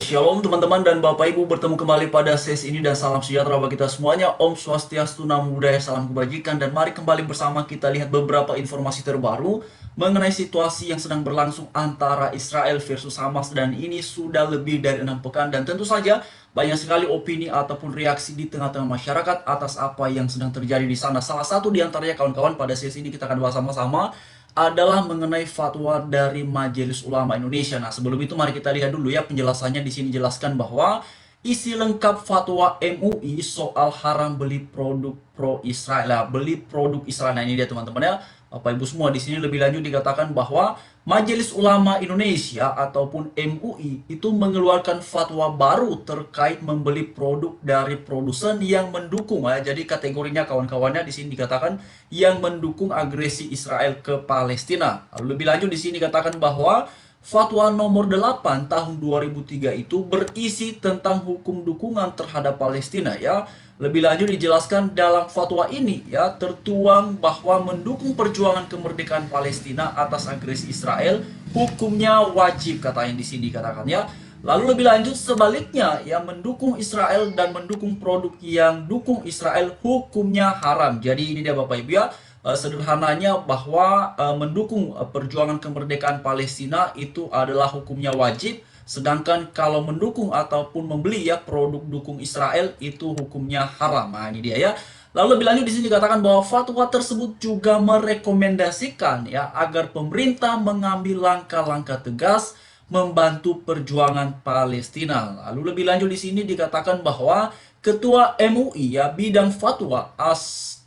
Shalom teman-teman dan Bapak Ibu, bertemu kembali pada sesi ini dan salam sejahtera bagi kita semuanya. Om Swastiastu, Namo Buddhaya, salam kebajikan. Dan mari kembali bersama kita lihat beberapa informasi terbaru mengenai situasi yang sedang berlangsung antara Israel versus Hamas. Dan ini sudah lebih dari 6 pekan dan tentu saja banyak sekali opini ataupun reaksi di tengah-tengah masyarakat atas apa yang sedang terjadi di sana. Salah satu di antaranya kawan-kawan pada sesi ini kita akan bahas sama-sama adalah mengenai fatwa dari Majelis Ulama Indonesia. Nah, sebelum itu mari kita lihat dulu ya penjelasannya. Di sini jelaskan bahwa isi lengkap fatwa MUI soal haram beli produk pro Israel, beli produk Israel. Nah, ini dia teman-teman ya. Bapak Ibu semua, di sini lebih lanjut dikatakan bahwa Majelis Ulama Indonesia ataupun MUI itu mengeluarkan fatwa baru terkait membeli produk dari produsen yang mendukung ya. Jadi kategorinya kawan-kawannya di sini dikatakan yang mendukung agresi Israel ke Palestina. Lalu lebih lanjut di sini dikatakan bahwa Fatwa nomor 8 tahun 2003 itu berisi tentang hukum dukungan terhadap Palestina ya. Lebih lanjut dijelaskan dalam fatwa ini ya tertuang bahwa mendukung perjuangan kemerdekaan Palestina atas agresi Israel hukumnya wajib, katanya di sini dikatakan ya. Lalu lebih lanjut sebaliknya ya, mendukung Israel dan mendukung produk yang dukung Israel hukumnya haram. Jadi ini dia Bapak Ibu ya. Sederhananya bahwa mendukung perjuangan kemerdekaan Palestina itu adalah hukumnya wajib, sedangkan kalau mendukung ataupun membeli ya produk dukung Israel itu hukumnya haram. Nah, ini dia ya. Lalu lebih lanjut di sini dikatakan bahwa fatwa tersebut juga merekomendasikan ya agar pemerintah mengambil langkah-langkah tegas membantu perjuangan Palestina. Lalu lebih lanjut di sini dikatakan bahwa Ketua MUI ya bidang fatwa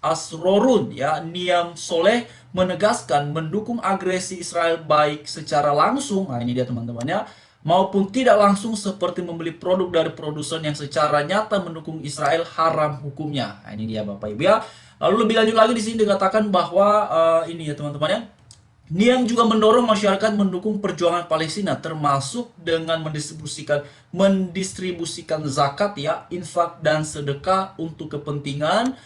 Asrorun ya Niam Soleh menegaskan mendukung agresi Israel baik secara langsung, nah ini dia teman-teman ya, maupun tidak langsung seperti membeli produk dari produsen yang secara nyata mendukung Israel haram hukumnya. Nah, ini dia Bapak Ibu ya. Lalu lebih lanjut lagi di sini dikatakan bahwa ini ya teman-teman ya. Niam juga mendorong masyarakat mendukung perjuangan Palestina termasuk dengan mendistribusikan zakat ya, infak dan sedekah untuk kepentingan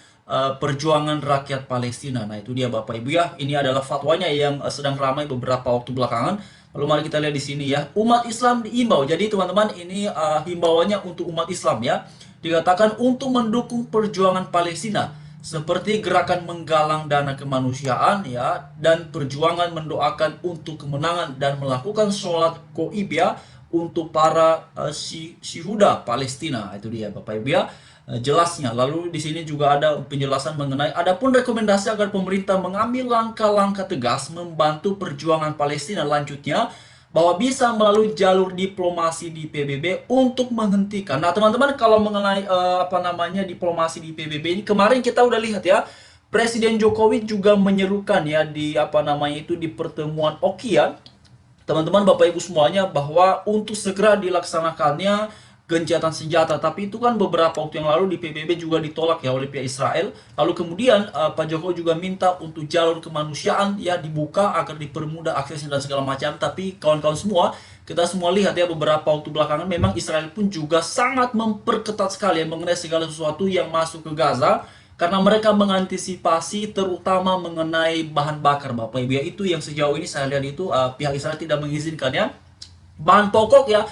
perjuangan rakyat Palestina. Nah, itu dia Bapak Ibu ya. Ini adalah fatwanya yang sedang ramai beberapa waktu belakangan. Lalu mari kita lihat di sini ya. Umat Islam diimbau. Jadi teman-teman ini himbauannya untuk umat Islam ya. Dikatakan untuk mendukung perjuangan Palestina seperti gerakan menggalang dana kemanusiaan ya dan perjuangan mendoakan untuk kemenangan dan melakukan sholat goib ya untuk para syuhada Palestina. Itu dia Bapak Ibu ya jelasnya. Lalu di sini juga ada penjelasan mengenai adapun rekomendasi agar pemerintah mengambil langkah-langkah tegas membantu perjuangan Palestina lanjutnya bahwa bisa melalui jalur diplomasi di PBB untuk menghentikan. Nah, teman-teman kalau mengenai diplomasi di PBB ini kemarin kita udah lihat ya, Presiden Jokowi juga menyerukan ya di pertemuan Oki ya, teman-teman Bapak Ibu semuanya, bahwa untuk segera dilaksanakannya gencatan senjata. Tapi itu kan beberapa waktu yang lalu di PBB juga ditolak ya oleh pihak Israel. Lalu kemudian Pak Jokowi juga minta untuk jalur kemanusiaan ya dibuka agar dipermudah aksesnya dan segala macam. Tapi kawan-kawan semua, kita semua lihat ya beberapa waktu belakangan memang Israel pun juga sangat memperketat sekali ya mengenai segala sesuatu yang masuk ke Gaza, karena mereka mengantisipasi terutama mengenai bahan bakar Bapak Ibu ya. Itu yang sejauh ini saya lihat itu pihak Israel tidak mengizinkan ya. Bahan pokok ya,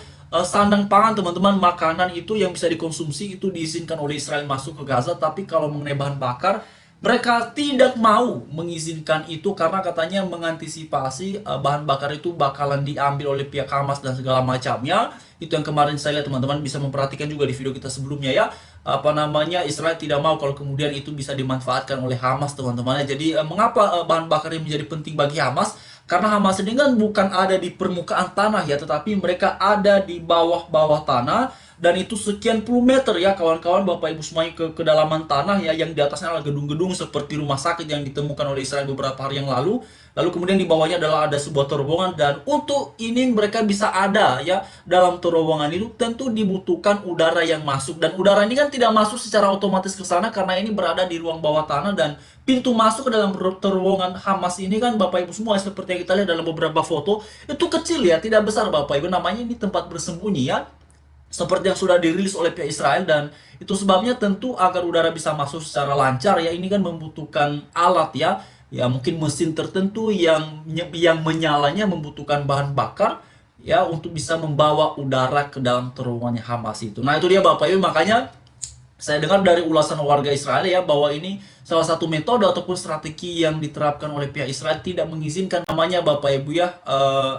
sandang pangan teman-teman, makanan itu yang bisa dikonsumsi itu diizinkan oleh Israel masuk ke Gaza. Tapi kalau mengenai bahan bakar, mereka tidak mau mengizinkan itu karena katanya mengantisipasi bahan bakar itu bakalan diambil oleh pihak Hamas dan segala macamnya. Itu yang kemarin saya lihat teman-teman, bisa memperhatikan juga di video kita sebelumnya ya. Israel tidak mau kalau kemudian itu bisa dimanfaatkan oleh Hamas teman-teman. Jadi mengapa bahan bakar ini menjadi penting bagi Hamas? Karena Hamas ini kan bukan ada di permukaan tanah ya, tetapi mereka ada di bawah-bawah tanah, dan itu sekian puluh meter ya kawan-kawan Bapak Ibu semuanya ke kedalaman tanah ya, yang di atasnya adalah gedung-gedung seperti rumah sakit yang ditemukan oleh Israel beberapa hari yang lalu. Lalu kemudian di bawahnya adalah ada sebuah terowongan, dan untuk ini mereka bisa ada ya dalam terowongan itu tentu dibutuhkan udara yang masuk, dan udara ini kan tidak masuk secara otomatis ke sana karena ini berada di ruang bawah tanah, dan pintu masuk ke dalam terowongan Hamas ini kan Bapak Ibu semua seperti yang kita lihat dalam beberapa foto itu kecil ya, tidak besar Bapak Ibu, namanya ini tempat bersembunyi ya, seperti yang sudah dirilis oleh pihak Israel. Dan itu sebabnya tentu agar udara bisa masuk secara lancar ya, ini kan membutuhkan alat ya mungkin mesin tertentu yang menyalanya membutuhkan bahan bakar ya untuk bisa membawa udara ke dalam terowongannya Hamas itu. Nah, itu dia Bapak Ibu, makanya saya dengar dari ulasan warga Israel ya bahwa ini salah satu metode ataupun strategi yang diterapkan oleh pihak Israel tidak mengizinkan namanya Bapak Ibu ya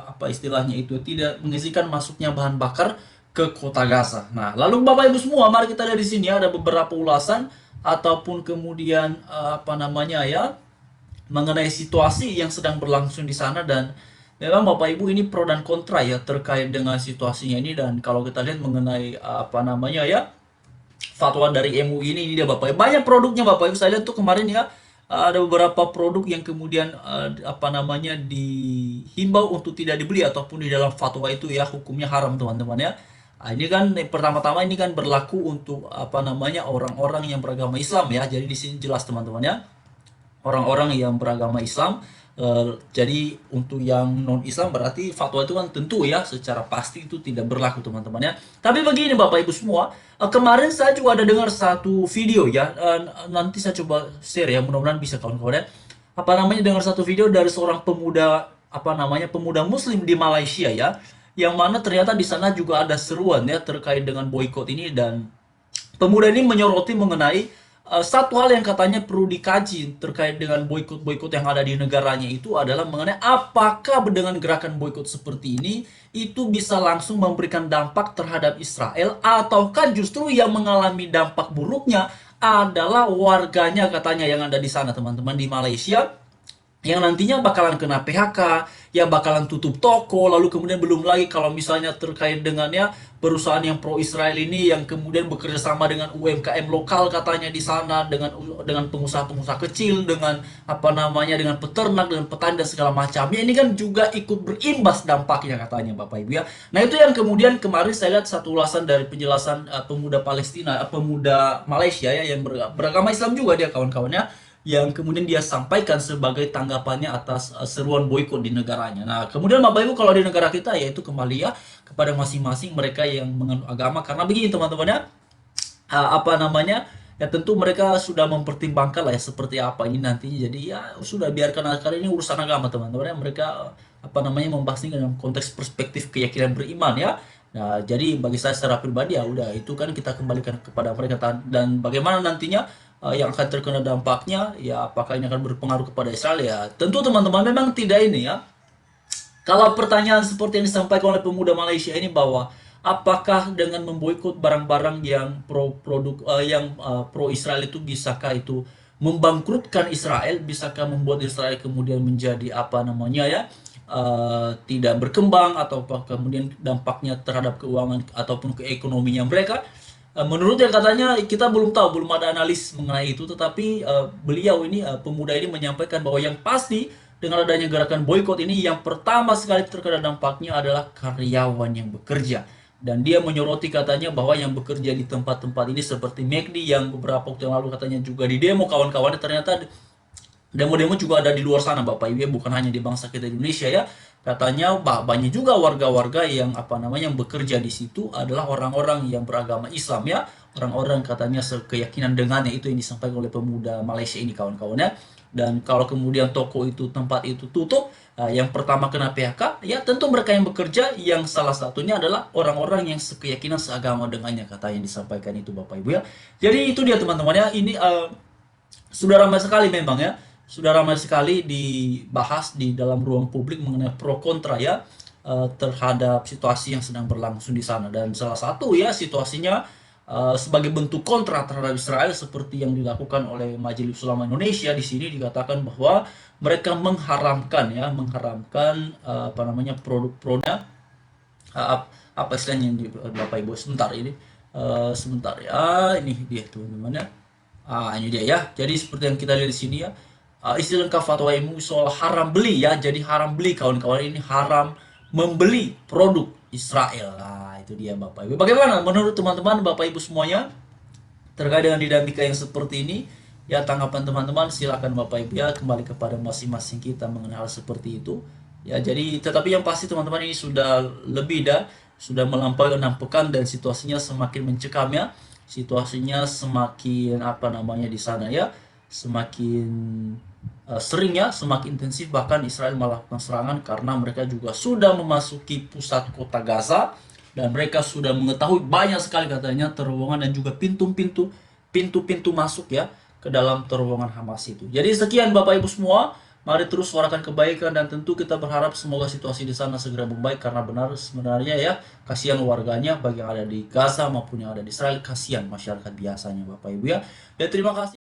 apa istilahnya itu tidak mengizinkan masuknya bahan bakar ke kota Gaza. Nah, lalu Bapak Ibu semua, mari kita lihat di sini ada beberapa ulasan ataupun kemudian apa namanya ya mengenai situasi yang sedang berlangsung di sana. Dan memang Bapak Ibu ini pro dan kontra ya terkait dengan situasinya ini. Dan kalau kita lihat mengenai apa namanya ya fatwa dari MUI ini dia Bapak Ibu. Banyak produknya Bapak Ibu. Saya lihat tuh kemarin ya ada beberapa produk yang kemudian apa namanya dihimbau untuk tidak dibeli ataupun di dalam fatwa itu ya hukumnya haram teman-teman ya. Nah, ini kan pertama-tama ini kan berlaku untuk apa namanya orang-orang yang beragama Islam ya. Jadi di sini jelas teman-teman ya orang-orang yang beragama Islam. Jadi untuk yang non Islam berarti fatwa itu kan tentu ya secara pasti itu tidak berlaku teman-teman ya. Tapi begini Bapak Ibu semua, kemarin saya juga ada dengar satu video ya. Nanti saya coba share ya, mudah-mudahan bisa kawan-kawan ya. Apa namanya dengar satu video dari seorang pemuda apa namanya pemuda Muslim di Malaysia ya, yang mana ternyata di sana juga ada seruan ya terkait dengan boykot ini. Dan pemuda ini menyoroti mengenai satu hal yang katanya perlu dikaji terkait dengan boykot-boykot yang ada di negaranya itu adalah mengenai apakah dengan gerakan boykot seperti ini itu bisa langsung memberikan dampak terhadap Israel ataukah justru yang mengalami dampak buruknya adalah warganya katanya yang ada di sana teman-teman di Malaysia, yang nantinya bakalan kena PHK, ya bakalan tutup toko, lalu kemudian belum lagi kalau misalnya terkait dengan ya perusahaan yang pro Israel ini yang kemudian bekerja sama dengan UMKM lokal katanya di sana dengan pengusaha-pengusaha kecil, dengan apa namanya dengan peternak, dengan petani dan segala macamnya ini kan juga ikut berimbas dampaknya katanya Bapak Ibu ya. Nah, itu yang kemudian kemarin saya lihat satu ulasan dari penjelasan pemuda Palestina, pemuda Malaysia ya yang beragama Islam juga dia kawan-kawannya, yang kemudian dia sampaikan sebagai tanggapannya atas seruan boykot di negaranya. Nah, kemudian Bapak Ibu kalau di negara kita yaitu kembali ya kepada masing-masing mereka yang menganut agama, karena begini teman-teman ya, apa namanya ya tentu mereka sudah mempertimbangkan lah ya seperti apa ini nantinya. Jadi ya sudah biarkan kali ini urusan agama teman-teman ya, mereka apa namanya membahas ini dalam konteks perspektif keyakinan beriman ya. Nah, jadi bagi saya secara pribadi ya udah itu kan kita kembalikan kepada mereka. Dan bagaimana nantinya yang akan terkena dampaknya ya apakah ini akan berpengaruh kepada Israel ya tentu teman-teman memang tidak ini ya. Kalau pertanyaan seperti yang disampaikan oleh pemuda Malaysia ini bahwa apakah dengan memboikot barang-barang yang pro Israel itu bisakah itu membangkrutkan Israel, bisakah membuat Israel kemudian menjadi apa namanya ya tidak berkembang, atau kemudian dampaknya terhadap keuangan ataupun keekonominya mereka. Menurut yang katanya kita belum tahu, belum ada analis mengenai itu, tetapi beliau ini pemuda ini menyampaikan bahwa yang pasti dengan adanya gerakan boykot ini yang pertama sekali terkena dampaknya adalah karyawan yang bekerja. Dan dia menyoroti katanya bahwa yang bekerja di tempat-tempat ini seperti McD yang beberapa waktu yang lalu katanya juga di demo kawan-kawannya, ternyata demo-demo juga ada di luar sana Bapak Ibu ya, bukan hanya di bangsa kita Indonesia ya. Katanya banyak juga warga-warga yang apa namanya yang bekerja di situ adalah orang-orang yang beragama Islam ya. Orang-orang katanya sekeyakinan dengannya, itu yang disampaikan oleh pemuda Malaysia ini kawan-kawannya. Dan kalau kemudian toko itu tempat itu tutup, yang pertama kena PHK ya tentu mereka yang bekerja, yang salah satunya adalah orang-orang yang sekeyakinan seagama dengannya, kata yang disampaikan itu Bapak Ibu ya. Jadi itu dia teman-teman ya, ini sudah ramai sekali memang ya, sudah ramai sekali dibahas di dalam ruang publik mengenai pro kontra ya terhadap situasi yang sedang berlangsung di sana. Dan salah satu ya situasinya sebagai bentuk kontra terhadap Israel seperti yang dilakukan oleh Majelis Ulama Indonesia, di sini dikatakan bahwa mereka mengharamkan apa namanya produk-produknya apa istilahnya Bapak Ibu sebentar ini sebentar ya, ini dia teman-teman ya. Ini dia ya. Jadi seperti yang kita lihat di sini ya. Istilah lengkap fatwa MUI soal haram beli ya. Jadi haram beli kawan-kawan, ini haram membeli produk Israel. Nah, itu dia Bapak Ibu. Bagaimana menurut teman-teman Bapak Ibu semuanya terkait dengan dinamika yang seperti ini? Ya, tanggapan teman-teman silakan Bapak Ibu ya, kembali kepada masing-masing kita mengenai hal seperti itu. Ya, jadi tetapi yang pasti teman-teman ini sudah lebih dah sudah melampaui 6 pekan dan situasinya semakin mencekam ya. Situasinya semakin apa namanya di sana ya, semakin sering ya, semakin intensif, bahkan Israel melakukan serangan karena mereka juga sudah memasuki pusat kota Gaza dan mereka sudah mengetahui banyak sekali katanya terowongan dan juga pintu-pintu masuk ya ke dalam terowongan Hamas itu. Jadi sekian Bapak Ibu semua, mari terus suarakan kebaikan dan tentu kita berharap semoga situasi di sana segera membaik karena benar sebenarnya ya kasihan warganya bagi yang ada di Gaza maupun yang ada di Israel, kasihan masyarakat biasanya Bapak Ibu ya. Dan terima kasih.